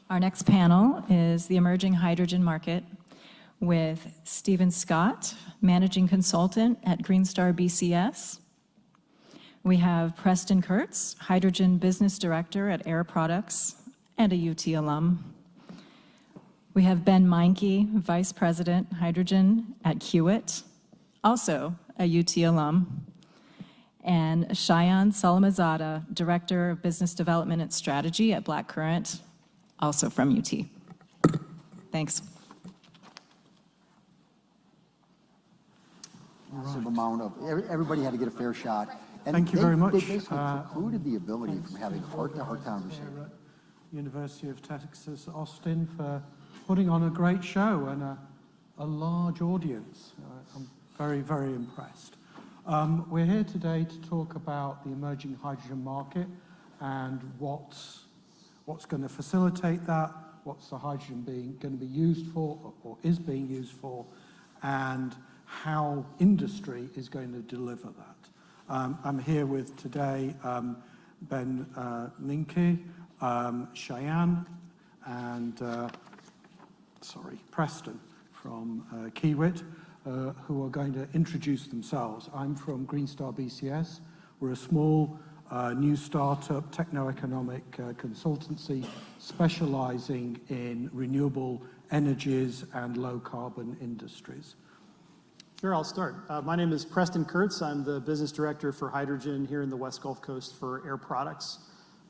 Our next panel is the emerging hydrogen market with Stephen Scott, managing consultant at Star BCS. We have Preston Kurtz, hydrogen business director at Air Products and a UT alum. We have Ben Meinke, vice president, hydrogen at Kiewit, also a UT alum. And Shayan Salemizadeh, director of business development and strategy at Blackcurrant, also from UT. Thanks. Massive amount of, everybody had to get a fair shot. And thank you very much. They basically precluded the ability from having heart-to-heart conversation. University of Texas, Austin, for putting on a great show and a large audience. I'm very, very impressed. We're here today to talk about the emerging hydrogen market and what's going to facilitate that, what's the hydrogen going to be used for or is being used for, and how industry is going to deliver that. I'm here with today Ben Meinke, Shayan, and Preston from Kiewit, who are going to introduce themselves. I'm from Star BCS. We're a small new startup techno-economic consultancy specializing in renewable energies and low carbon industries. Sure, I'll start. My name is Preston Kurtz. I'm the business director for hydrogen here in the West Gulf Coast for Air Products.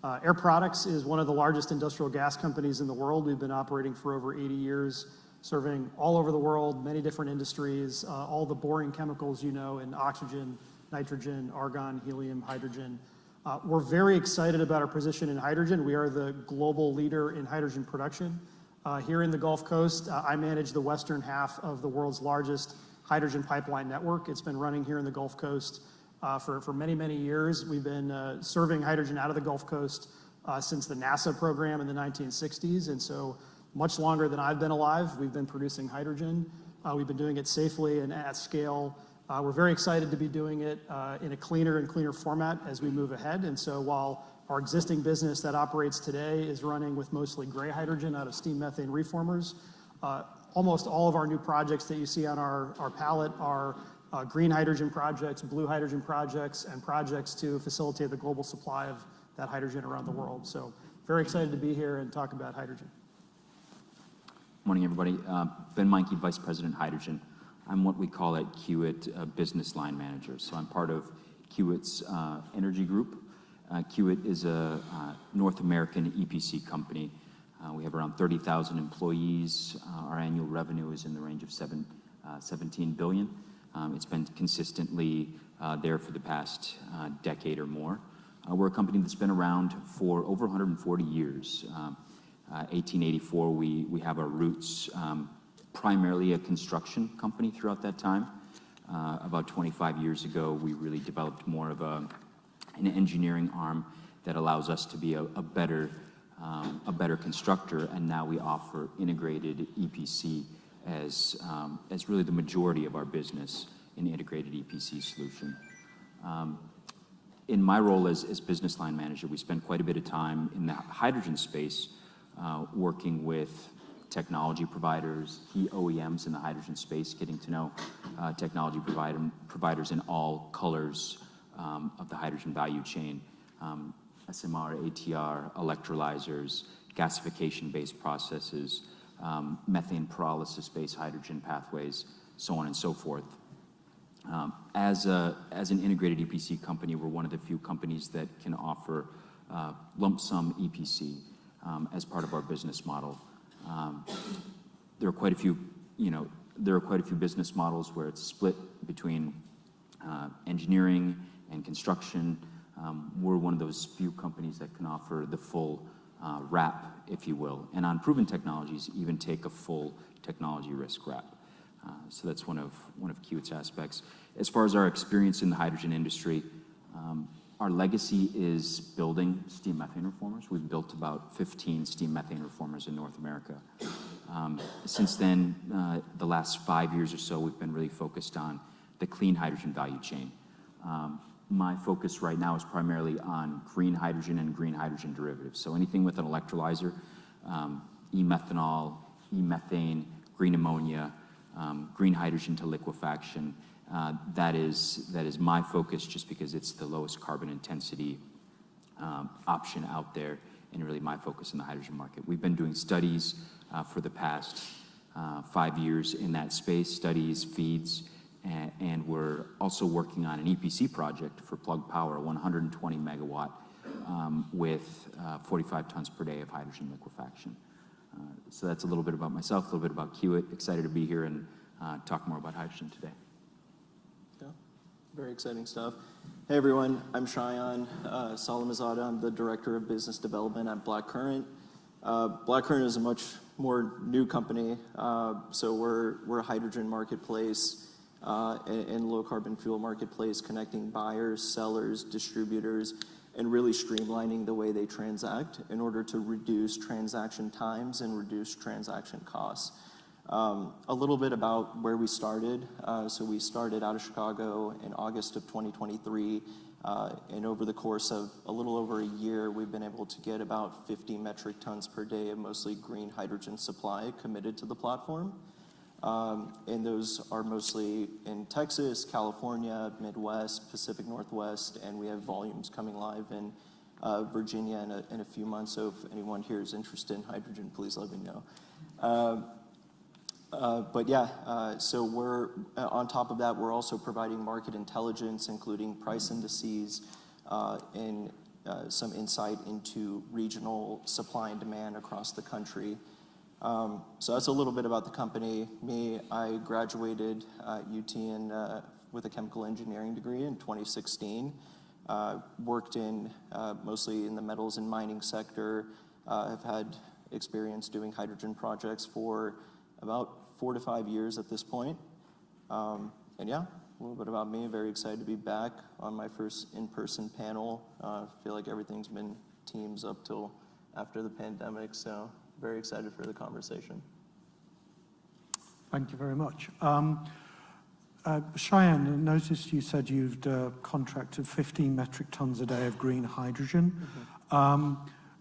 Air Products is one of the largest industrial gas companies in the world. We've been operating for over 80 years, serving all over the world, many different industries, all the boring chemicals you know in oxygen, nitrogen, argon, helium, hydrogen. We're very excited about our position in hydrogen. We are the global leader in hydrogen production. Here in the Gulf Coast, I manage the western half of the world's largest hydrogen pipeline network. It's been running here in the Gulf Coast for many, many years. We've been serving hydrogen out of the Gulf Coast since the NASA program in the 1960s. And so much longer than I've been alive, we've been producing hydrogen. We've been doing it safely and at scale. We're very excited to be doing it in a cleaner and cleaner format as we move ahead. And so while our existing business that operates today is running with mostly gray hydrogen out of steam methane reformers, almost all of our new projects that you see on our palette are green hydrogen projects, blue hydrogen projects, and projects to facilitate the global supply of that hydrogen around the world. So very excited to be here and talk about hydrogen. Morning, everybody. Ben Meinke, Vice President Hydrogen. I'm what we call at Kiewit a business line manager. So I'm part of Kiewit's energy group. Kiewit is a North American EPC company. We have around 30,000 employees. Our annual revenue is in the range of 17 billion. It's been consistently there for the past decade or more. We're a company that's been around for over 140 years. 1884, we have our roots, primarily a construction company throughout that time. About 25 years ago, we really developed more of an engineering arm that allows us to be a better constructor, and now we offer integrated EPC as really the majority of our business, an integrated EPC solution. In my role as business line manager, we spend quite a bit of time in the hydrogen space working with technology providers, key OEMs in the hydrogen space, getting to know technology providers in all colors of the hydrogen value chain. SMR, ATR, electrolyzers, gasification-based processes, methane pyrolysis-based hydrogen pathways, so on and so forth. As an integrated EPC company, we're one of the few companies that can offer lump sum EPC as part of our business model. There are quite a few, business models where it's split between engineering and construction. We're one of those few companies that can offer the full wrap, if you will, and on proven technologies, even take a full technology risk wrap. So that's one of Kiewit's aspects. As far as our experience in the hydrogen industry, our legacy is building steam methane reformers. We've built about 15 steam methane reformers in North America. Since then, the last 5 years or so, we've been really focused on the clean hydrogen value chain. My focus right now is primarily on green hydrogen and green hydrogen derivatives. So anything with an electrolyzer e-methanol, e-methane, green ammonia, green hydrogen to liquefaction. That is my focus, just because it's the lowest carbon intensity option out there, and really my focus in the hydrogen market. We've been doing studies for the past 5 years in that space, studies, feeds, and we're also working on an EPC project for Plug Power, 120 megawatt, with 45 tons per day of hydrogen liquefaction. So that's a little bit about myself, a little bit about Kiewit. Excited to be here and talk more about hydrogen today. Yeah, very exciting stuff. Hey everyone, I'm Shayan Salemizadeh. I'm the Director of Business Development at Blackcurrant. Blackcurrant is a much more new company, so we're a hydrogen marketplace and low carbon fuel marketplace, connecting buyers, sellers, distributors, and really streamlining the way they transact in order to reduce transaction times and reduce transaction costs. A little bit about where we started. So we started out of Chicago in August of 2023, and over the course of a little over a year, we've been able to get about 50 metric tons per day of mostly green hydrogen supply committed to the platform. And those are mostly in Texas, California, Midwest, Pacific Northwest, and we have volumes coming live in Virginia in a few months. So if anyone here is interested in hydrogen, please let me know. But yeah, so we're on top of that, we're also providing market intelligence, including price indices, and some insight into regional supply and demand across the country. So that's a little bit about the company. Me, I graduated UT with a chemical engineering degree in 2016. Worked in mostly in the metals and mining sector. Have had experience doing hydrogen projects for about 4 to 5 years at this point. And yeah, a little bit about me. Very excited to be back on my first in-person panel. Feel like everything's been Teams up till after the pandemic, so very excited for the conversation. Thank you very much. Shayan, I noticed you said you've contracted 15 metric tons a day of green hydrogen.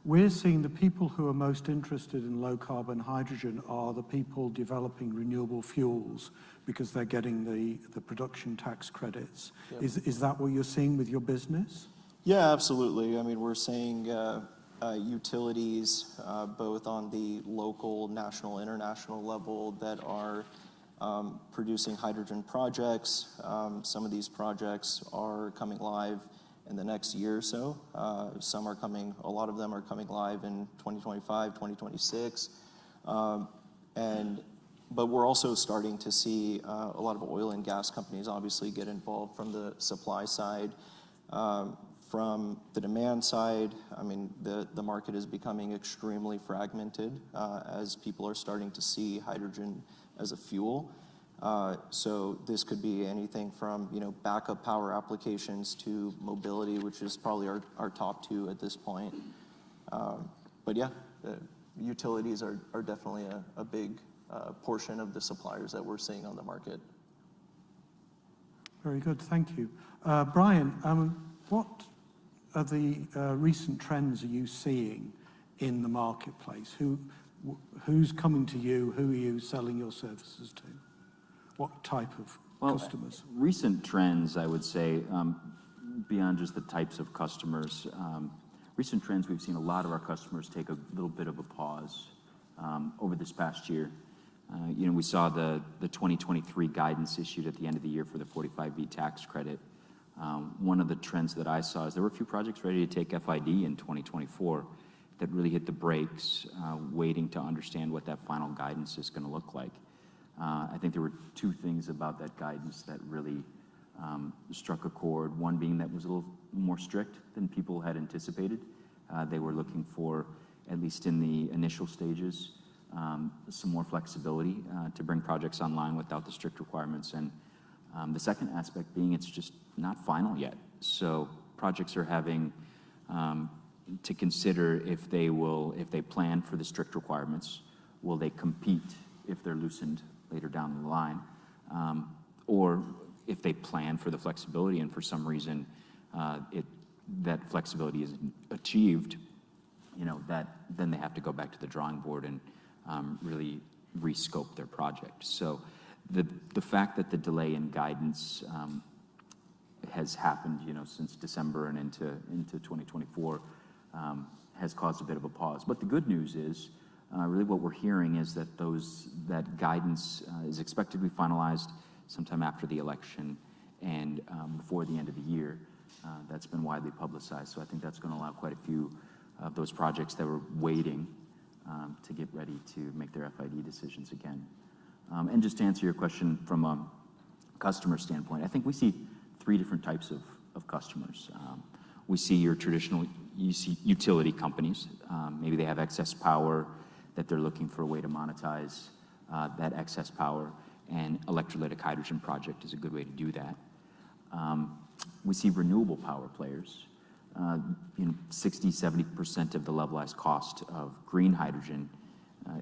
We're seeing the people who are most interested in low carbon hydrogen are the people developing renewable fuels, because they're getting the production tax credits. Yep. Is that what you're seeing with your business? Yeah, absolutely. I mean, we're seeing utilities, both on the local, national, international level, that are producing hydrogen projects. Some of these projects are coming live in the next year or so. Some are coming, a lot of them are coming live in 2025, 2026. But we're also starting to see a lot of oil and gas companies obviously get involved from the supply side. From the demand side, I mean, the market is becoming extremely fragmented as people are starting to see hydrogen as a fuel. So this could be anything from, backup power applications to mobility, which is probably our top two at this point. But yeah, the utilities are definitely a big portion of the suppliers that we're seeing on the market. Very good, thank you. Brian, what are the recent trends are you seeing in the marketplace? Who's coming to you? Who are you selling your services to? What type of customers? Recent trends, I would say, beyond just the types of customers, recent trends, we've seen a lot of our customers take a little bit of a pause over this past year. We saw the 2023 guidance issued at the end of the year for the 45V tax credit. One of the trends that I saw is there were a few projects ready to take FID in 2024 that really hit the brakes, waiting to understand what that final guidance is going to look like. I think there were two things about that guidance that really struck a chord. One being that it was a little more strict than people had anticipated. They were looking for, at least in the initial stages, some more flexibility to bring projects online without the strict requirements. And the second aspect being it's just not final yet. So projects are having to consider if they plan for the strict requirements, will they compete if they're loosened later down the line, or if they plan for the flexibility and for some reason that flexibility isn't achieved, then they have to go back to the drawing board and really rescope their project. So the fact that the delay in guidance has happened, since December and into 2024 has caused a bit of a pause. But the good news is, really what we're hearing is that that guidance is expected to be finalized sometime after the election and before the end of the year. That's been widely publicized, so I think that's going to allow quite a few of those projects that were waiting to get ready to make their FID decisions again. And just to answer your question from a customer standpoint, I think we see three different types of customers. We see your traditional utility companies. Maybe they have excess power that they're looking for a way to monetize that excess power, and electrolytic hydrogen project is a good way to do that. We see renewable power players. 60-70% of the levelized cost of green hydrogen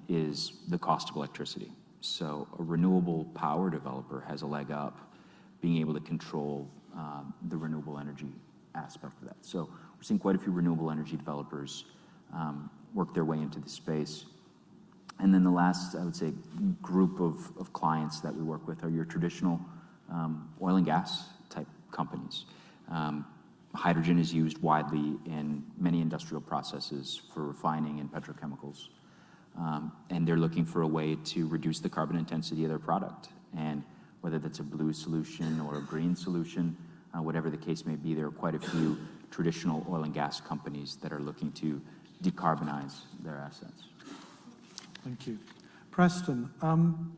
is the cost of electricity. So a renewable power developer has a leg up being able to control the renewable energy aspect of that. So we're seeing quite a few renewable energy developers work their way into the space. And then the last, I would say, group of clients that we work with are your traditional oil and gas type companies. Hydrogen is used widely in many industrial processes for refining and petrochemicals. And they're looking for a way to reduce the carbon intensity of their product. And whether that's a blue solution or a green solution, whatever the case may be, there are quite a few traditional oil and gas companies that are looking to decarbonize their assets. Thank you. Preston, on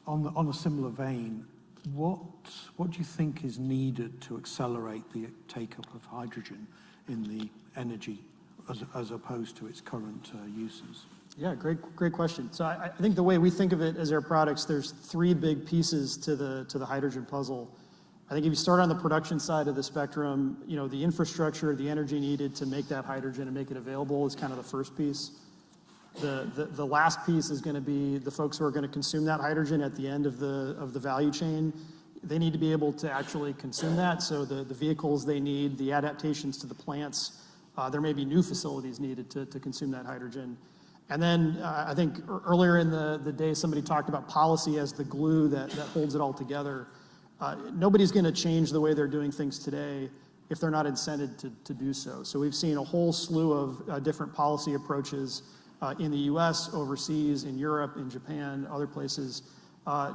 a similar vein, what do you think is needed to accelerate the take-up of hydrogen in the energy as opposed to its current uses? Yeah, great question. So I think the way we think of it as Air Products, there's three big pieces to the hydrogen puzzle. I think if you start on the production side of the spectrum, the infrastructure, the energy needed to make that hydrogen and make it available is kind of the first piece. The last piece is going to be the folks who are going to consume that hydrogen at the end of the value chain. They need to be able to actually consume that. So the vehicles they need, the adaptations to the plants, there may be new facilities needed to consume that hydrogen. And then I think earlier in the day, somebody talked about policy as the glue that holds it all together. Nobody's going to change the way they're doing things today if they're not incented to do so. So we've seen a whole slew of different policy approaches in the US, overseas, in Europe, in Japan, other places,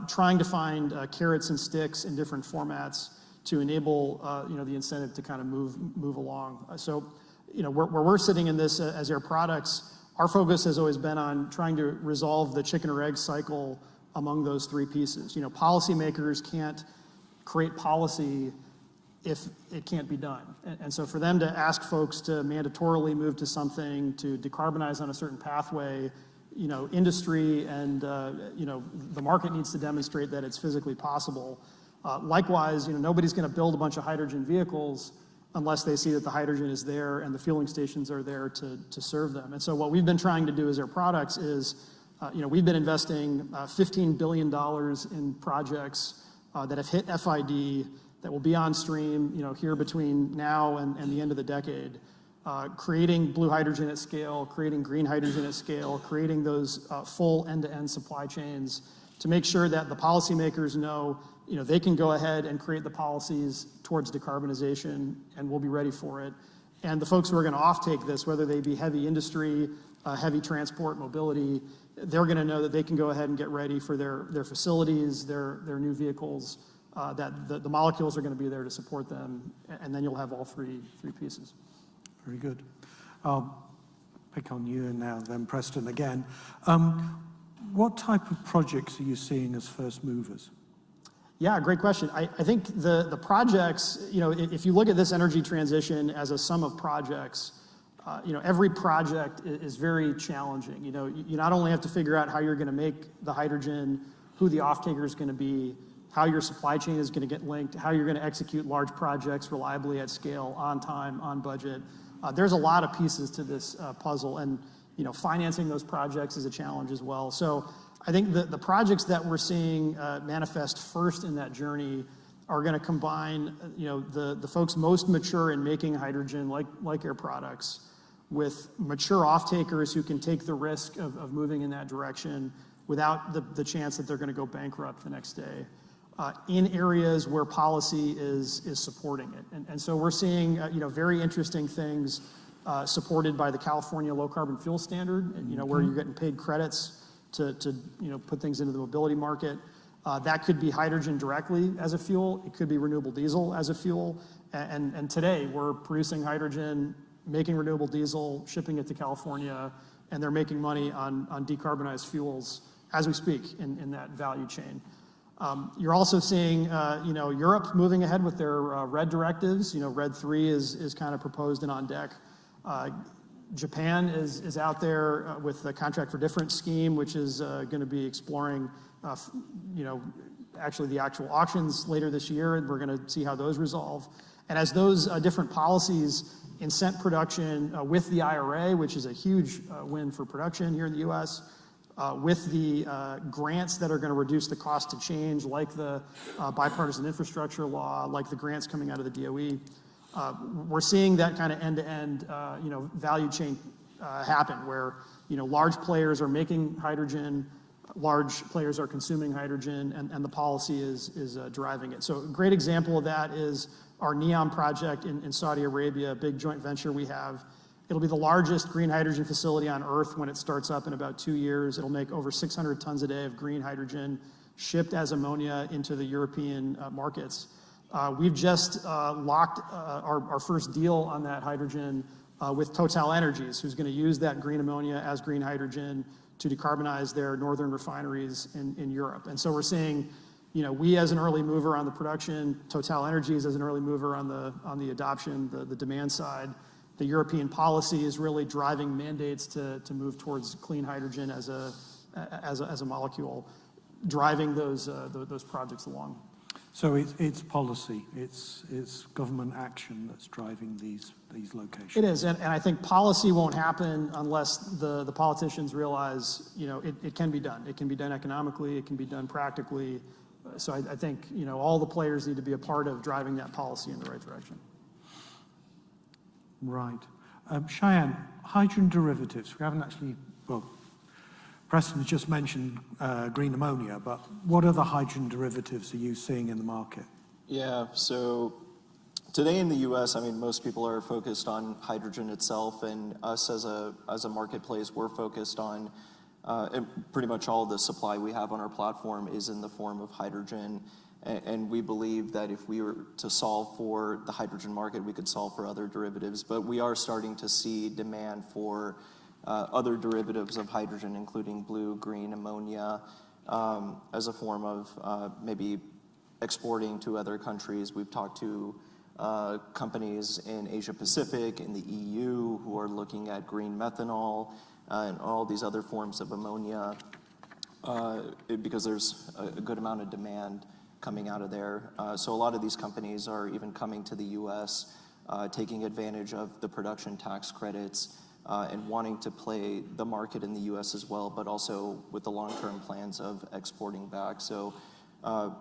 trying to find carrots and sticks in different formats to enable the incentive to kind of move along. So where we're sitting in this as Air Products, our focus has always been on trying to resolve the chicken or egg cycle among those three pieces. Policymakers can't create policy if it can't be done. And so for them to ask folks to mandatorily move to something, to decarbonize on a certain pathway, industry and the market needs to demonstrate that it's physically possible. Likewise, nobody's going to build a bunch of hydrogen vehicles unless they see that the hydrogen is there and the fueling stations are there to serve them. And so what we've been trying to do as Air Products is, we've been investing $15 billion in projects that have hit FID, that will be on stream, here between now and the end of the decade, creating blue hydrogen at scale, creating green hydrogen at scale, creating those full end-to-end supply chains to make sure that the policymakers know, they can go ahead and create the policies towards decarbonization, and we'll be ready for it. And the folks who are going to offtake this, whether they be heavy industry, heavy transport, mobility, they're going to know that they can go ahead and get ready for their facilities, their new vehicles, that the molecules are going to be there to support them, and then you'll have all three pieces. Very good. I'll pick on you now then, Preston, again. What type of projects are you seeing as first movers? Yeah, great question. I think the projects, if you look at this energy transition as a sum of projects, every project is very challenging. You not only have to figure out how you're going to make the hydrogen, who the off-taker is going to be, how your supply chain is going to get linked, how you're going to execute large projects reliably at scale, on time, on budget. There's a lot of pieces to this puzzle, and financing those projects is a challenge as well. So I think the projects that we're seeing manifest first in that journey are going to combine, the folks most mature in making hydrogen, like Air Products, with mature off-takers who can take the risk of moving in that direction without the chance that they're going to go bankrupt the next day, in areas where policy is supporting it. And so we're seeing very interesting things supported by the California Low Carbon Fuel Standard, where you're getting paid credits to put things into the mobility market. That could be hydrogen directly as a fuel. It could be renewable diesel as a fuel. And today we're producing hydrogen, making renewable diesel, shipping it to California, and they're making money on decarbonized fuels as we speak in that value chain. You're also seeing, Europe moving ahead with their RED directives. RED 3 is kind of proposed and on deck. Japan is out there with the Contract for Difference scheme, which is going to be exploring, actually the actual auctions later this year, and we're going to see how those resolve. And as those different policies incent production with the IRA, which is a huge win for production here in the U.S., with the grants that are going to reduce the cost to change, like the bipartisan infrastructure law, like the grants coming out of the DOE. We're seeing that kind of end-to-end, value chain happen, where large players are making hydrogen, large players are consuming hydrogen, and the policy is driving it. So a great example of that is our NEOM project in Saudi Arabia, a big joint venture we have. It'll be the largest green hydrogen facility on Earth when it starts up in about 2 years. It'll make over 600 tons a day of green hydrogen shipped as ammonia into the European markets. We've just locked our first deal on that hydrogen with Total Energies, who's going to use that green ammonia as green hydrogen to decarbonize their northern refineries in Europe. And so we're seeing, we as an early mover on the production, Total Energies as an early mover on the adoption, the demand side. The European policy is really driving mandates to move towards clean hydrogen as a molecule, driving those projects along. So it's policy, it's government action that's driving these locations. It is, and I think policy won't happen unless the politicians realize, it can be done. It can be done economically, it can be done practically. So I think, all the players need to be a part of driving that policy in the right direction. Right. Shayan, hydrogen derivatives. We haven't actually, Preston just mentioned green ammonia, but what other hydrogen derivatives are you seeing in the market? Yeah, so today in the US, most people are focused on hydrogen itself, and us as a marketplace, we're focused on and pretty much all the supply we have on our platform is in the form of hydrogen. And we believe that if we were to solve for the hydrogen market, we could solve for other derivatives. But we are starting to see demand for other derivatives of hydrogen, including blue, green ammonia, as a form of maybe exporting to other countries. We've talked to companies in Asia Pacific, in the EU, who are looking at green methanol and all these other forms of ammonia, because there's a good amount of demand coming out of there. So a lot of these companies are even coming to the US, taking advantage of the production tax credits, and wanting to play the market in the US as well, but also with the long-term plans of exporting back. So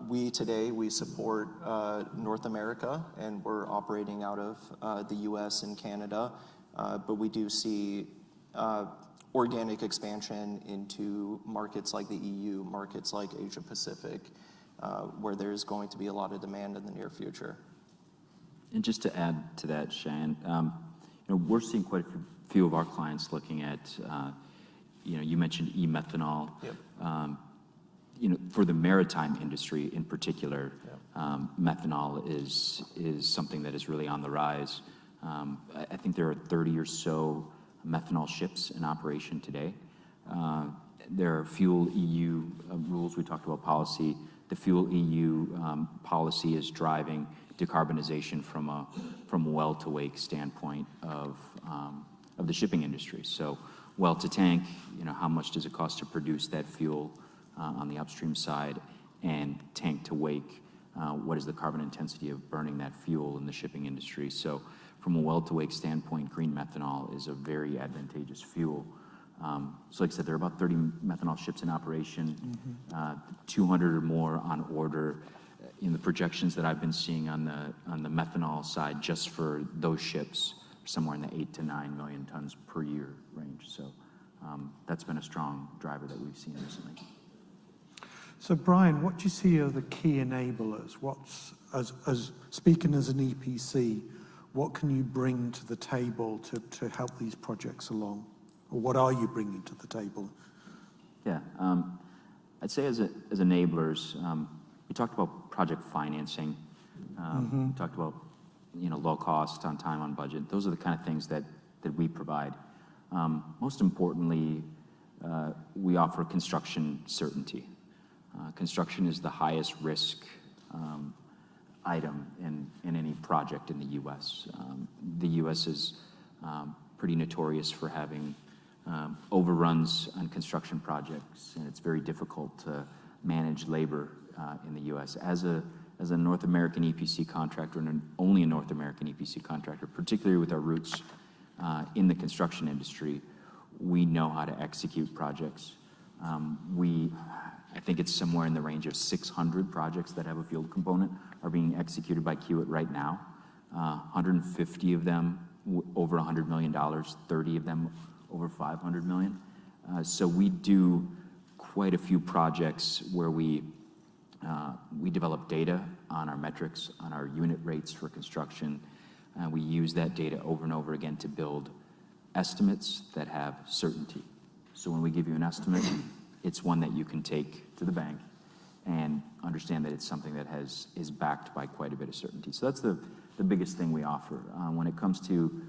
we support North America, and we're operating out of the US and Canada, but we do see organic expansion into markets like the EU, markets like Asia Pacific, where there's going to be a lot of demand in the near future. And just to add to that, Shayan, we're seeing quite a few of our clients looking at, you mentioned e-methanol. Yep. For the maritime industry in particular, methanol is something that is really on the rise. I think there are 30 or so methanol ships in operation today. There are Fuel EU rules. We talked about policy. The Fuel EU policy is driving decarbonization from a well to wake standpoint of the shipping industry. So well to tank, how much does it cost to produce that fuel on the upstream side, and tank to wake, what is the carbon intensity of burning that fuel in the shipping industry? So from a well to wake standpoint, green methanol is a very advantageous fuel. So like I said, there are about 30 methanol ships in operation, 200 or more on order. in the projections that I've been seeing on the methanol side, just for those ships, somewhere in the 8 to 9 million tons per year range. So that's been a strong driver that we've seen recently. So Brian, what do you see are the key enablers? As speaking as an EPC, what can you bring to the table to help these projects along? Or what are you bringing to the table? Yeah, I'd say as enablers, we talked about project financing. We talked about low cost, on time, on budget. Those are the kind of things that we provide. Most importantly, we offer construction certainty. Construction is the highest risk item in any project in the U.S. The U.S. is pretty notorious for having overruns on construction projects, and it's very difficult to manage labor in the U.S. As a North American EPC contractor, and only a North American EPC contractor, particularly with our roots in the construction industry, we know how to execute projects. I think it's somewhere in the range of 600 projects that have a field component are being executed by Kiewit right now. 150 of them over $100 million, 30 of them over $500 million. So we do quite a few projects where we develop data on our metrics, on our unit rates for construction. We use that data over and over again to build estimates that have certainty. So when we give you an estimate, it's one that you can take to the bank and understand that it's something that is backed by quite a bit of certainty. So that's the biggest thing we offer. When it comes to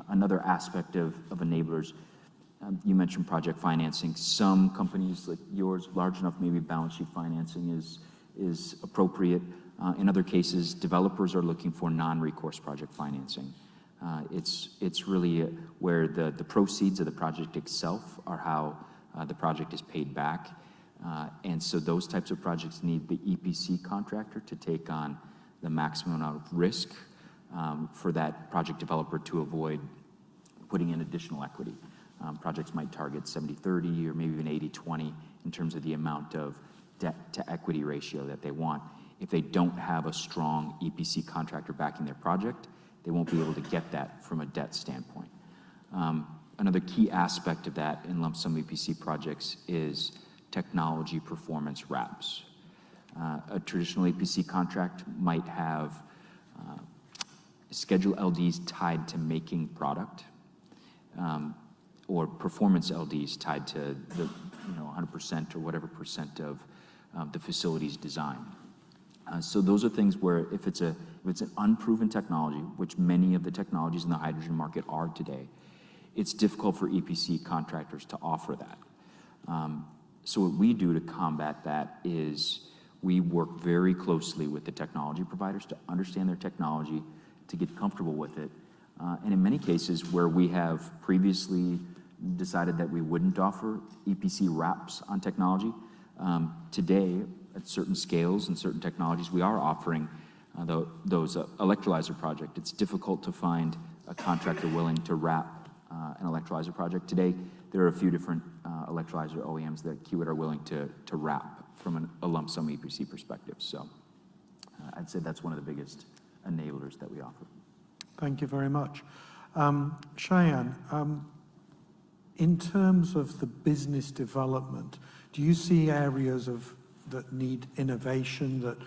another aspect of enablers, you mentioned project financing. Some companies like yours, large enough, maybe balance sheet financing is appropriate. In other cases, developers are looking for non-recourse project financing. It's really where the proceeds of the project itself are how the project is paid back. And so those types of projects need the EPC contractor to take on the maximum amount of risk for that project developer to avoid putting in additional equity. Projects might target 70-30 or maybe even 80-20 in terms of the amount of debt to equity ratio that they want. If they don't have a strong EPC contractor backing their project, they won't be able to get that from a debt standpoint. Another key aspect of that in lump sum EPC projects is technology performance wraps. A traditional EPC contract might have schedule LDs tied to making product, or performance LDs tied to the 100% or whatever percent of the facility's design. So those are things where if it's an unproven technology, which many of the technologies in the hydrogen market are today, it's difficult for EPC contractors to offer that. So what we do to combat that is we work very closely with the technology providers to understand their technology, to get comfortable with it. And in many cases where we have previously decided that we wouldn't offer EPC wraps on technology, today at certain scales and certain technologies, we are offering those electrolyzer projects. It's difficult to find a contractor willing to wrap an electrolyzer project. Today, there are a few different electrolyzer OEMs that Kiewit are willing to wrap from a lump sum EPC perspective. So I'd say that's one of the biggest enablers that we offer. Thank you very much. Shayan, in terms of the business development, do you see areas that need innovation, that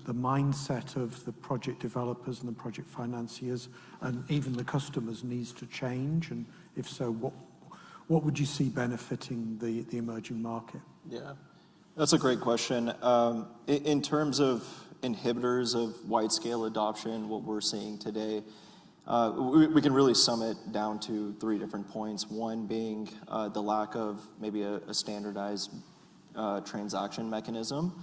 the mindset of the project developers and the project financiers and even the customers needs to change? And if so, what would you see benefiting the emerging market? Yeah, that's a great question. In terms of inhibitors of wide-scale adoption, what we're seeing today, we can really sum it down to 3 different points. One being the lack of maybe a standardized transaction mechanism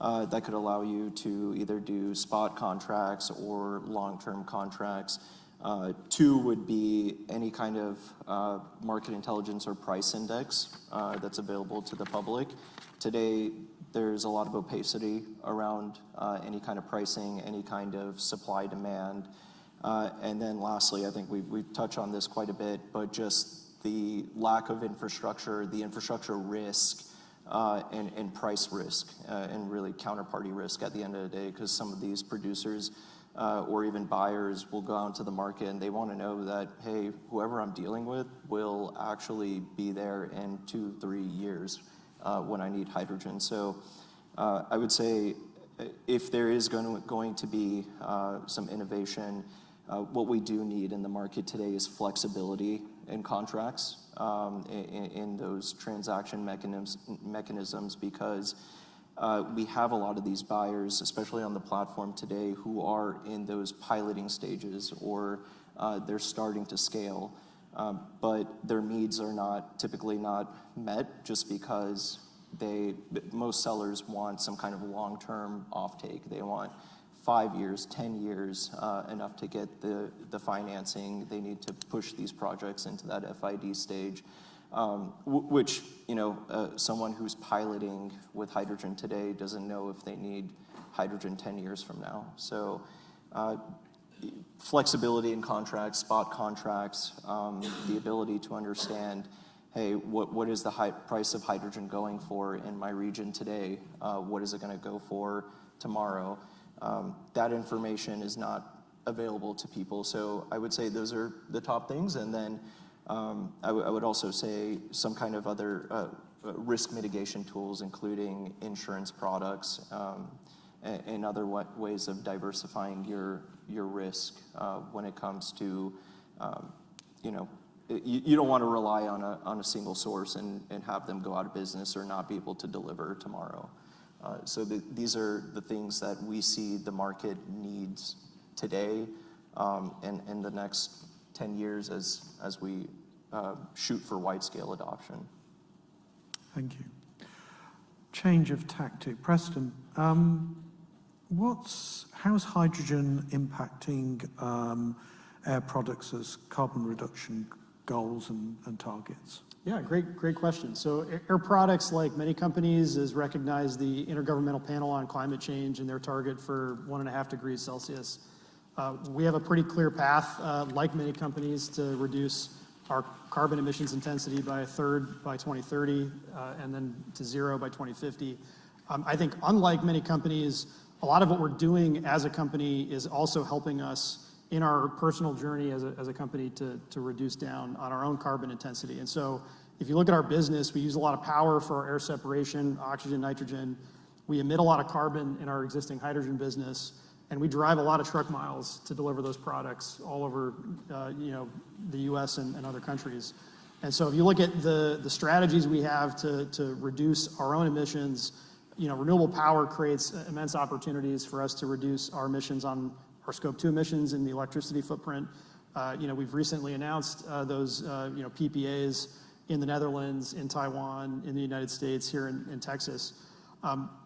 that could allow you to either do spot contracts or long-term contracts. 2 would be any kind of market intelligence or price index that's available to the public. Today, there's a lot of opacity around any kind of pricing, any kind of supply demand. And then lastly, I think we've touched on this quite a bit, but just the lack of infrastructure, the infrastructure risk and price risk and really counterparty risk at the end of the day, because some of these producers or even buyers will go out to the market and they want to know that, hey, whoever I'm dealing with will actually be there in 2-3 years when I need hydrogen. So I would say if there is going to be some innovation, what we do need in the market today is flexibility in contracts, in those transaction mechanisms, because we have a lot of these buyers, especially on the platform today, who are in those piloting stages or they're starting to scale, but their needs are typically not met just because most sellers want some kind of long-term offtake. They want 5 years, 10 years, enough to get the financing. They need to push these projects into that FID stage, which, someone who's piloting with hydrogen today doesn't know if they need hydrogen 10 years from now. So flexibility in contracts, spot contracts, the ability to understand, hey, what is the price of hydrogen going for in my region today? What is it going to go for tomorrow? That information is not available to people. So I would say those are the top things. And then I would also say some kind of other risk mitigation tools, including insurance products and other ways of diversifying your risk when it comes to, you don't want to rely on a single source and have them go out of business or not be able to deliver tomorrow. So these are the things that we see the market needs today and in the next 10 years as we shoot for wide-scale adoption. Thank you. Change of tactic. Preston, how's hydrogen impacting Air Products' carbon reduction goals and targets? Yeah, great question. So Air Products, like many companies, has recognized the Intergovernmental Panel on Climate Change and their target for 1.5 degrees Celsius. We have a pretty clear path, like many companies, to reduce our carbon emissions intensity by 1/3 by 2030, and then to 0 by 2050. I think unlike many companies, a lot of what we're doing as a company is also helping us in our personal journey as a company to reduce down on our own carbon intensity. And so if you look at our business, we use a lot of power for our air separation, oxygen, nitrogen. We emit a lot of carbon in our existing hydrogen business, and we drive a lot of truck miles to deliver those products all over the US and other countries. And so if you look at the strategies we have to reduce our own emissions, renewable power creates immense opportunities for us to reduce our emissions on our Scope 2 emissions in the electricity footprint. We've recently announced those PPAs in the Netherlands, in Taiwan, in the United States, here in Texas.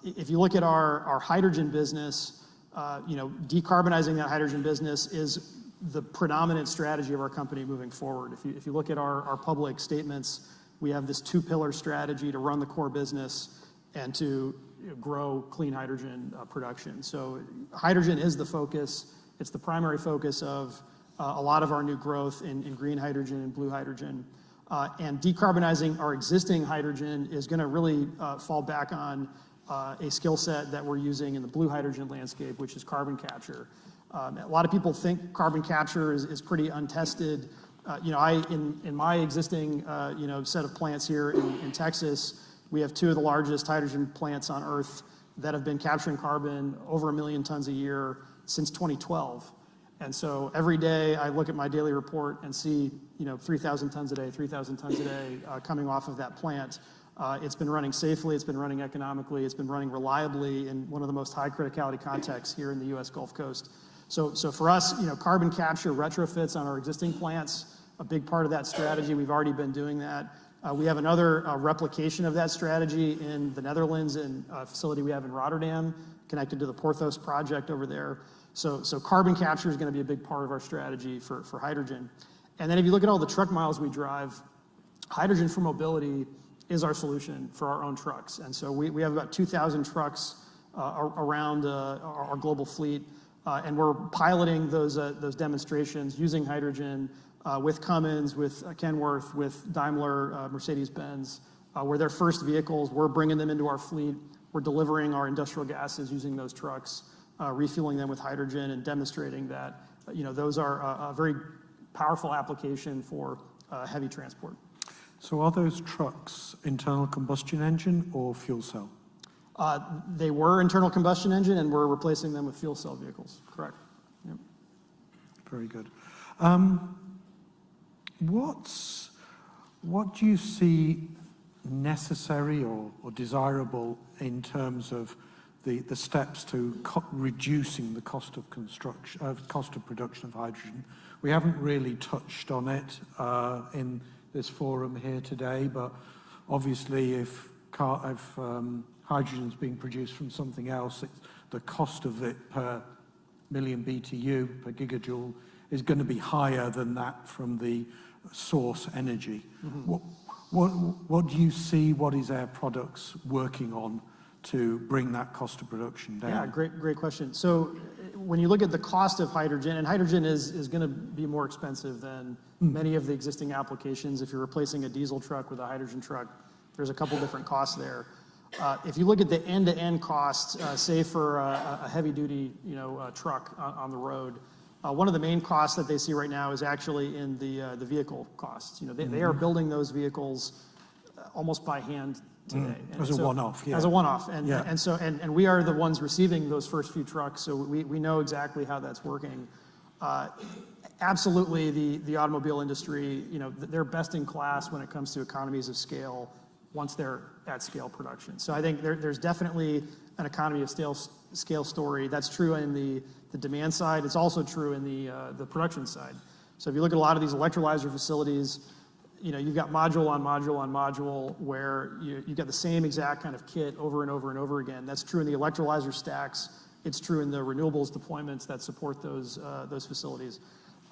If you look at our hydrogen business, decarbonizing that hydrogen business is the predominant strategy of our company moving forward. If you look at our public statements, we have this 2-pillar strategy to run the core business and to grow clean hydrogen production. So hydrogen is the focus. It's the primary focus of a lot of our new growth in green hydrogen and blue hydrogen. And decarbonizing our existing hydrogen is going to really fall back on a skill set that we're using in the blue hydrogen landscape, which is carbon capture. A lot of people think carbon capture is pretty untested. In my existing set of plants here in Texas, we have 2 of the largest hydrogen plants on Earth that have been capturing carbon over 1 million tons a year since 2012. And so every day I look at my daily report and see 3,000 tons a day, 3,000 tons a day coming off of that plant. It's been running safely, it's been running economically, it's been running reliably in one of the most high criticality contexts here in the US Gulf Coast. So for us, carbon capture retrofits on our existing plants, a big part of that strategy. We've already been doing that. We have another replication of that strategy in the Netherlands, in a facility we have in Rotterdam, connected to the Porthos project over there. So carbon capture is going to be a big part of our strategy for hydrogen. And then if you look at all the truck miles we drive, hydrogen for mobility is our solution for our own trucks. And so we have about 2,000 trucks around our global fleet, and we're piloting those demonstrations using hydrogen with Cummins, with Kenworth, with Daimler, Mercedes-Benz, where their first vehicles, we're bringing them into our fleet, we're delivering our industrial gases using those trucks, refueling them with hydrogen and demonstrating that, those are a very powerful application for heavy transport. So are those trucks internal combustion engine or fuel cell? They were internal combustion engine, and we're replacing them with fuel cell vehicles, correct. Yep. Very good. What do you see necessary or desirable in terms of the steps to reducing the cost of construction, cost of production of hydrogen? We haven't really touched on it in this forum here today, but obviously if hydrogen is being produced from something else, the cost of it per million BTU, per gigajoule, is going to be higher than that from the source energy. Mm-hmm. What do you see, what is Air Products working on to bring that cost of production down? Yeah, great question. So when you look at the cost of hydrogen, and hydrogen is going to be more expensive than many of the existing applications. If you're replacing a diesel truck with a hydrogen truck, there's a couple different costs there. If you look at the end-to-end costs, say for a heavy-duty truck on the road, one of the main costs that they see right now is actually in the vehicle costs. They are building those vehicles almost by hand today. As a one-off, yeah. As a one-off, and yeah. and we are the ones receiving those first few trucks, so we know exactly how that's working. Absolutely, the automobile industry, they're best in class when it comes to economies of scale once they're at scale production. So I think there's definitely an economy of scale story. That's true in the demand side. It's also true in the production side. So if you look at a lot of these electrolyzer facilities, you've got module on module on module where you've got the same exact kind of kit over and over and over again. That's true in the electrolyzer stacks. It's true in the renewables deployments that support those facilities.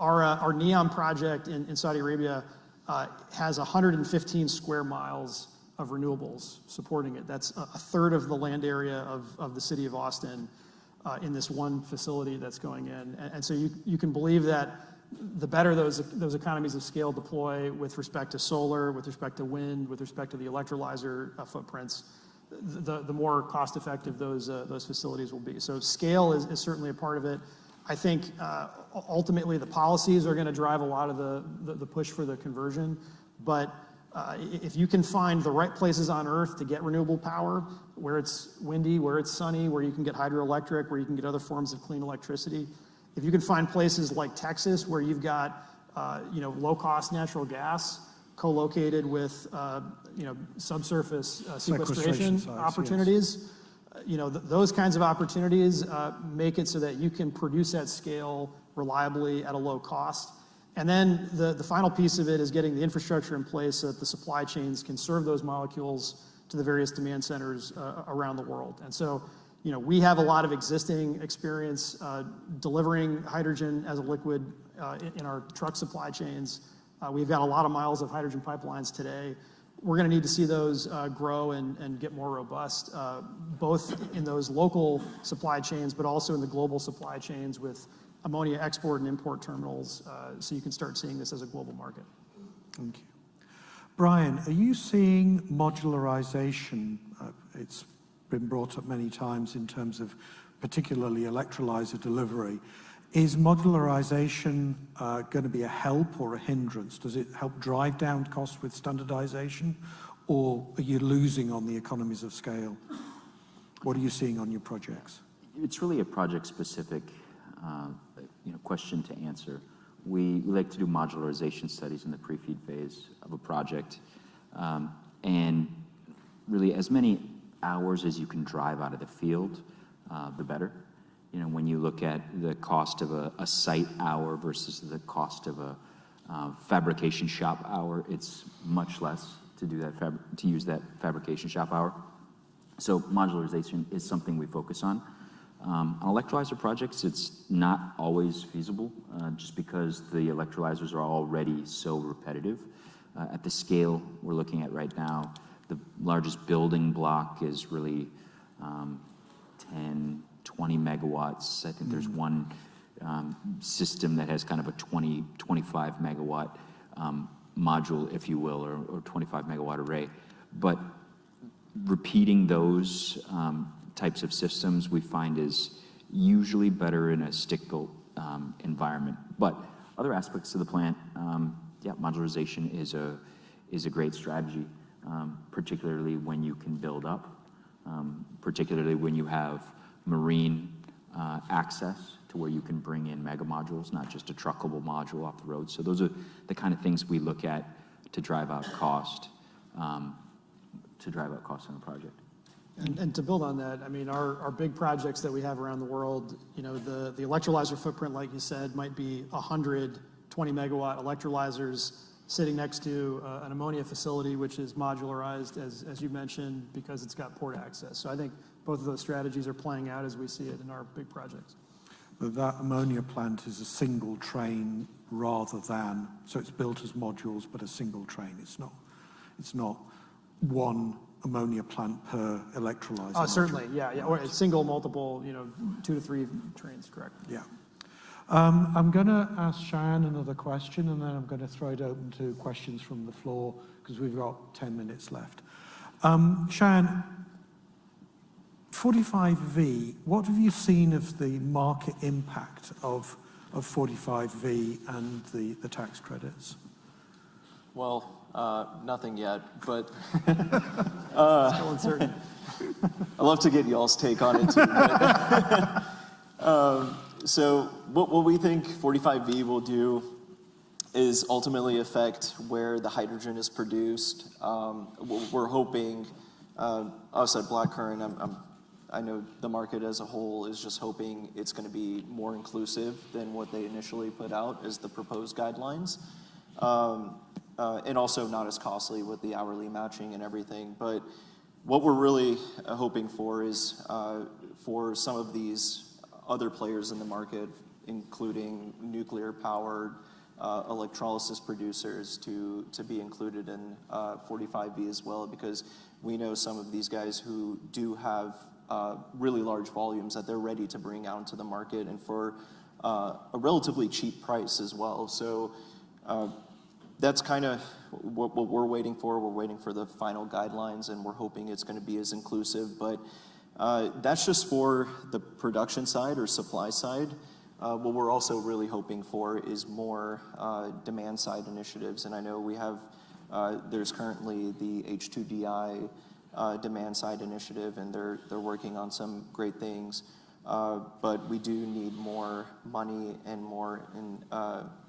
Our NEOM project in Saudi Arabia has 115 square miles of renewables supporting it. That's a third of the land area of the city of Austin in this one facility that's going in. And so you can believe that the better those economies of scale deploy with respect to solar, with respect to wind, with respect to the electrolyzer footprints, the more cost effective those facilities will be. So scale is certainly a part of it. I think ultimately the policies are going to drive a lot of the push for the conversion, but if you can find the right places on Earth to get renewable power, where it's windy, where it's sunny, where you can get hydroelectric, where you can get other forms of clean electricity, if you can find places like Texas where you've got low-cost natural gas co-located with subsurface sequestration opportunities, yes. Those kinds of opportunities make it so that you can produce at scale reliably at a low cost. And then the final piece of it is getting the infrastructure in place so that the supply chains can serve those molecules to the various demand centers around the world. And so, we have a lot of existing experience delivering hydrogen as a liquid in our truck supply chains. We've got a lot of miles of hydrogen pipelines today. We're going to need to see those grow and get more robust, both in those local supply chains, but also in the global supply chains with ammonia export and import terminals, so you can start seeing this as a global market. Thank you. Brian, are you seeing modularization? It's been brought up many times in terms of particularly electrolyzer delivery. Is modularization going to be a help or a hindrance? Does it help drive down costs with standardization, or are you losing on the economies of scale? What are you seeing on your projects? It's really a project-specific question to answer. We like to do modularization studies in the pre-feed phase of a project, and really as many hours as you can drive out of the field, the better. When you look at the cost of a site hour versus the cost of a fabrication shop hour, it's much less to do that to use that fabrication shop hour. So modularization is something we focus on. On electrolyzer projects, it's not always feasible just because the electrolyzers are already so repetitive. At the scale we're looking at right now, the largest building block is really 10, 20 megawatts. I think there's one system that has kind of a 25 megawatt module, if you will, or 25 megawatt array. But repeating those types of systems we find is usually better in a stick-built environment. But other aspects of the plant, yeah, modularization is a great strategy, particularly when you can build up, particularly when you have marine access to where you can bring in mega modules, not just a truckable module off the road. So those are the kind of things we look at to drive out cost, on a project. And to build on that, I mean, our big projects that we have around the world, you know, the electrolyzer footprint, like you said, might be 120 megawatt electrolyzers sitting next to an ammonia facility, which is modularized, as you mentioned, because it's got port access. So I think both of those strategies are playing out as we see it in our big projects. But that ammonia plant is a single train rather than, so it's built as modules, but a single train. It's not one ammonia plant per electrolyzer. Oh, certainly, yeah, or a single, multiple, you know, 2 to 3 trains, correct. Yeah. I'm going to ask Shayan another question, and then I'm going to throw it open to questions from the floor, because we've got 10 minutes left. Shayan, 45V, what have you seen of the market impact of 45V and the tax credits? Well, nothing yet, but Still uncertain. I'd love to get y'all's take on it too. But, so what we think 45V will do is ultimately affect where the hydrogen is produced. We're hoping, us at Blackcurrant, I know the market as a whole is just hoping it's going to be more inclusive than what they initially put out as the proposed guidelines. And also not as costly with the hourly matching and everything. But what we're really hoping for is for some of these other players in the market, including nuclear-powered electrolysis producers, to be included in 45V as well, because we know some of these guys who do have really large volumes that they're ready to bring out into the market, and for a relatively cheap price as well. So that's kind of what we're waiting for. We're waiting for the final guidelines, and we're hoping it's going to be as inclusive. But that's just for the production side or supply side. What we're also really hoping for is more demand side initiatives. And I know we have, there's currently the H2DI demand side initiative, and they're working on some great things. But we do need more money and more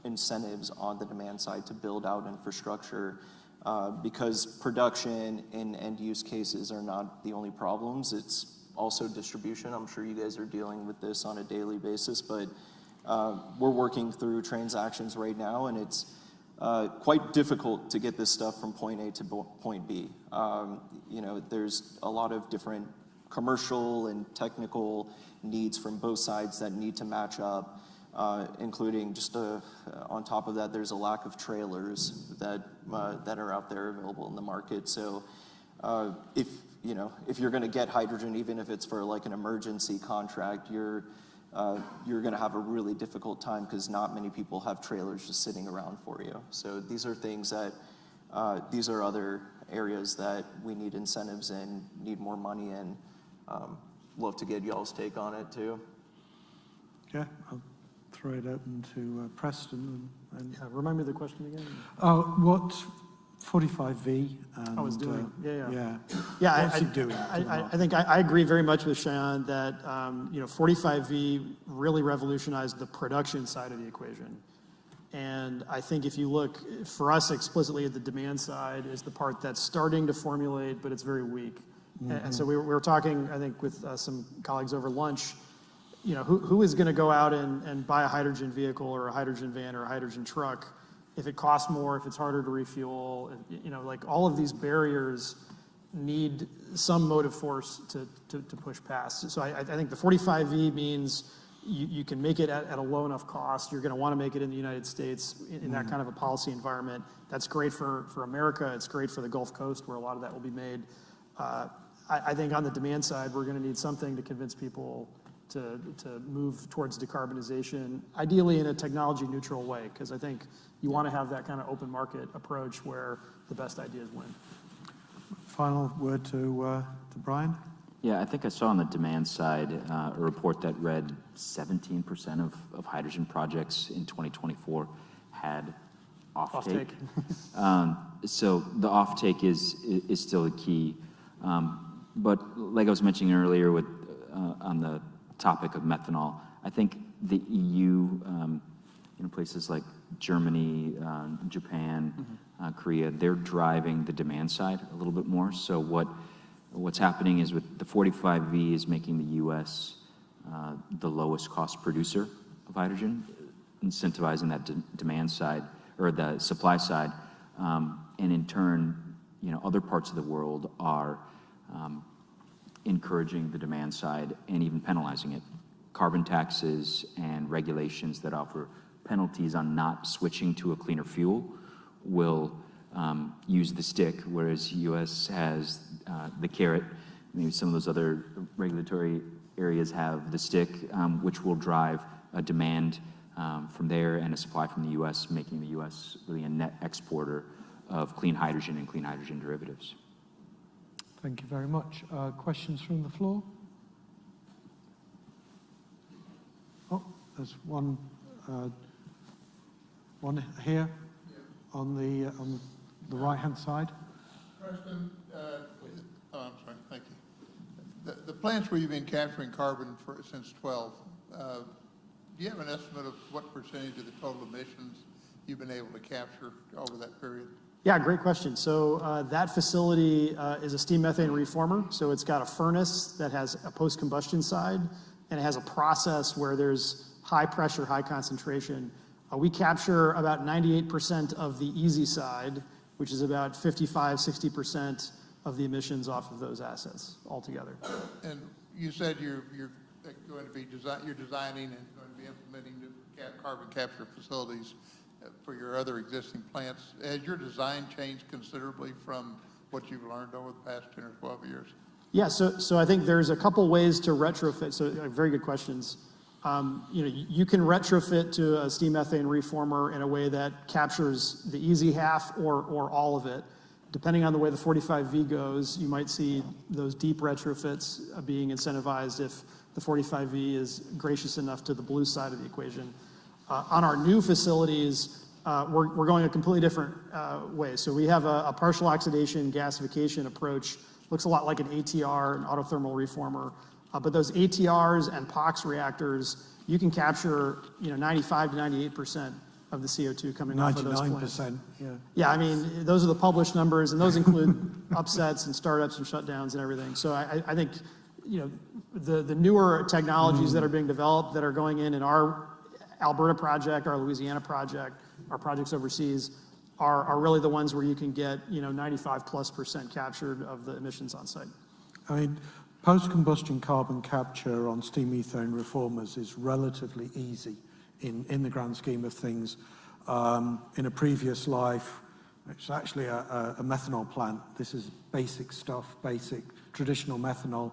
incentives on the demand side to build out infrastructure, because production and end use cases are not the only problems. It's also distribution. I'm sure you guys are dealing with this on a daily basis, but we're working through transactions right now, and it's quite difficult to get this stuff from point A to point B. You know, there's a lot of different commercial and technical needs from both sides that need to match up, including just on top of that, there's a lack of trailers that are out there available in the market. So if you're going to get hydrogen, even if it's for like an emergency contract, you're going to have a really difficult time, because not many people have trailers just sitting around for you. So these are things that these are other areas that we need incentives in, need more money in. Love to get y'all's take on it too. Yeah, I'll throw it open to Preston. Remind me of the question again. What 45V? And, I was doing, yeah. Yeah, What's it doing? I think I agree very much with Shayan that 45V really revolutionized the production side of the equation. And I think if you look, for us explicitly at the demand side is the part that's starting to formulate, but it's very weak. And so we were talking, I think, with some colleagues over lunch, who is going to go out and buy a hydrogen vehicle or a hydrogen van or a hydrogen truck if it costs more, if it's harder to refuel, like all of these barriers need some motive force to push past. So I think the 45V means you can make it at a low enough cost. You're going to want to make it in the United States in that kind of a policy environment. That's great for America. It's great for the Gulf Coast, where a lot of that will be made. I think on the demand side, we're going to need something to convince people to move towards decarbonization, ideally in a technology neutral way, because I think you want to have that kind of open market approach where the best ideas win. final word to Brian. Yeah, I think I saw on the demand side a report that read 17% of hydrogen projects in 2024 had offtake. So the offtake is still a key. But like I was mentioning earlier with on the topic of methanol, I think the EU, places like Germany, Japan, Korea, they're driving the demand side a little bit more. So what's happening is with the 45V is making the U.S. The lowest cost producer of hydrogen, incentivizing that demand side or the supply side, and in turn, other parts of the world are encouraging the demand side and even penalizing it. Carbon taxes and regulations that offer penalties on not switching to a cleaner fuel will use the stick, whereas U.S. has the carrot. Maybe some of those other regulatory areas have the stick, which will drive a demand from there and a supply from the U.S., making the U.S. really a net exporter of clean hydrogen and clean hydrogen derivatives. Thank you very much. Questions from the floor? Oh, there's one here on the right-hand side. Preston, I'm sorry, thank you. The plants where you've been capturing carbon since 12, do you have an estimate of what percentage of the total emissions you've been able to capture over that period? Yeah, great question. So that facility is a steam methane reformer. So it's got a furnace that has a post-combustion side, and it has a process where there's high pressure, high concentration. We capture about 98% of the easy side, which is about 55–60% of the emissions off of those assets altogether. And you said you're going to be you're designing and going to be implementing new carbon capture facilities for your other existing plants. Has your design changed considerably from what you've learned over the past 10 or 12 years? Yeah, so I think there's a couple ways to retrofit. So very good questions. You can retrofit to a steam methane reformer in a way that captures the easy half or all of it. Depending on the way the 45V goes, you might see those deep retrofits being incentivized if the 45V is gracious enough to the blue side of the equation. On our new facilities, we're going a completely different way. So we have a partial oxidation gasification approach. Looks a lot like an ATR, an autothermal reformer. But those ATRs and POX reactors, you can capture 95–98% of the CO2 coming off of those plants. 99%, yeah. Yeah, I mean, those are the published numbers, and those include upsets and startups and shutdowns and everything. So I think, the newer technologies that are being developed that are going in our Alberta project, our Louisiana project, our projects overseas are really the ones where you can get 95+% captured of the emissions on site. I mean, post-combustion carbon capture on steam methane reformers is relatively easy in the grand scheme of things. In a previous life, it's actually a methanol plant. This is basic stuff, basic traditional methanol.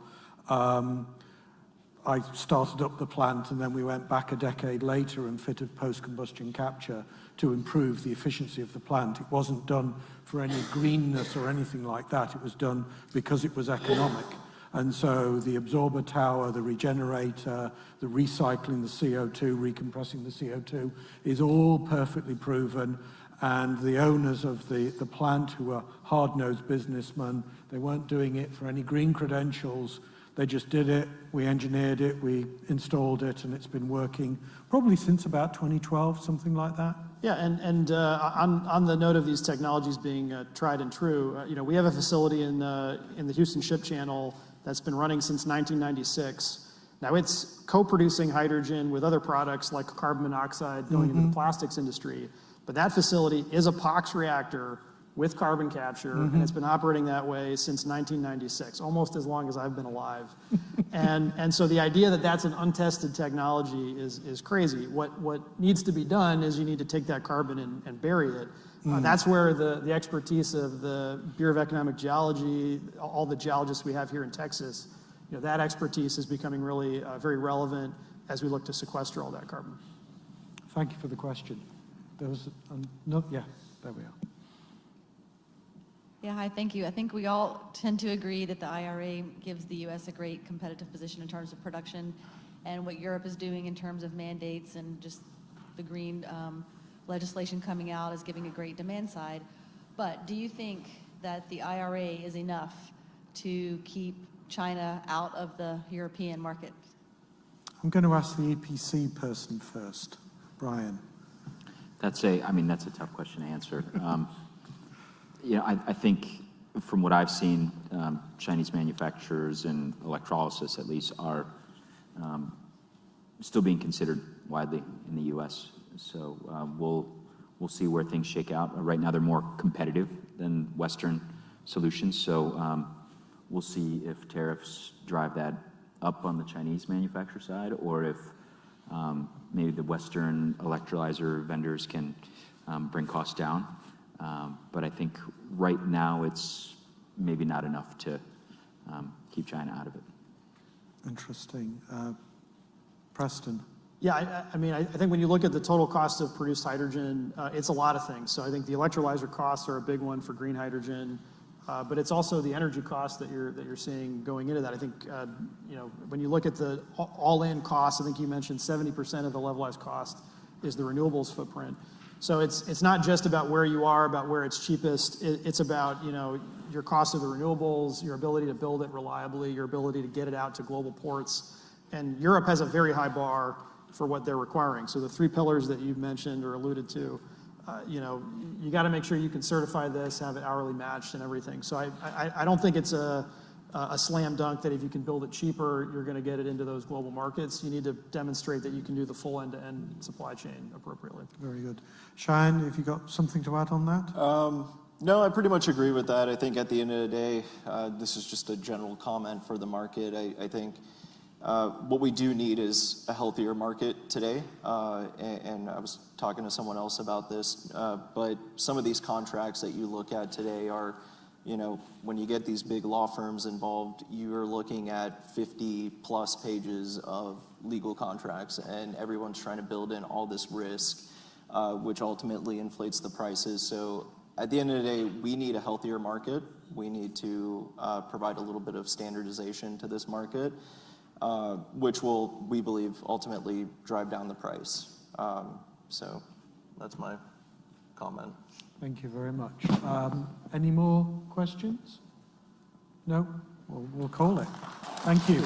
I started up the plant, and then we went back a decade later and fitted post-combustion capture to improve the efficiency of the plant. It wasn't done for any greenness or anything like that. It was done because it was economic. And so the absorber tower, the regenerator, the recycling the CO2, recompressing the CO2 is all perfectly proven. And the owners of the plant, who are hard-nosed businessmen, they weren't doing it for any green credentials. They just did it, we engineered it, we installed it, and it's been working probably since about 2012, something like that. Yeah, and on the note of these technologies being tried and true, we have a facility in the Houston Ship Channel that's been running since 1996. Now it's co-producing hydrogen with other products like carbon monoxide going into the plastics industry. But that facility is a POX reactor with carbon capture, and it's been operating that way since 1996, almost as long as I've been alive. and so the idea that that's an untested technology is crazy. What needs to be done is you need to take that carbon and bury it. That's where the expertise of the Bureau of Economic Geology, all the geologists we have here in Texas, that expertise is becoming really very relevant as we look to sequester all that carbon. Thank you for the question. There was yeah, there we are. Yeah, hi, thank you. I think we all tend to agree that the IRA gives the U.S. a great competitive position in terms of production, and what Europe is doing in terms of mandates and just the green legislation coming out is giving a great demand side. But do you think that the IRA is enough to keep China out of the European market? I'm going to ask the EPC person first. Brian. That's a tough question to answer. I think from what I've seen, Chinese manufacturers and electrolysis at least are still being considered widely in the U.S. So we'll see where things shake out. Right now, they're more competitive than Western solutions. So we'll see if tariffs drive that up on the Chinese manufacturer side, or if maybe the Western electrolyzer vendors can bring costs down. But I think right now it's maybe not enough to keep China out of it. Interesting. Preston. Yeah, I think when you look at the total cost of produced hydrogen, it's a lot of things. So I think the electrolyzer costs are a big one for green hydrogen, but it's also the energy cost that you're seeing going into that. I think when you look at the all-in cost, I think you mentioned 70% of the levelized cost is the renewables footprint. So it's not just about where you are, about where it's cheapest. It's about your cost of the renewables, your ability to build it reliably, your ability to get it out to global ports. And Europe has a very high bar for what they're requiring. So the 3 pillars that you've mentioned or alluded to, you got to make sure you can certify this, have it hourly matched and everything. So I don't think it's a slam dunk that if you can build it cheaper, you're going to get it into those global markets. You need to demonstrate that you can do the full end-to-end supply chain appropriately. Very good. Shayan, have you got something to add on that? No, I pretty much agree with that. I think at the end of the day, this is just a general comment for the market. I think what we do need is a healthier market today. And I was talking to someone else about this, but some of these contracts that you look at today are, when you get these big law firms involved, you're looking at 50 plus pages of legal contracts, and everyone's trying to build in all this risk, which ultimately inflates the prices. So at the end of the day, we need a healthier market. We need to provide a little bit of standardization to this market, which will, we believe, ultimately drive down the price. So that's my comment. Thank you very much. Any more questions? No? We'll call it. Thank you.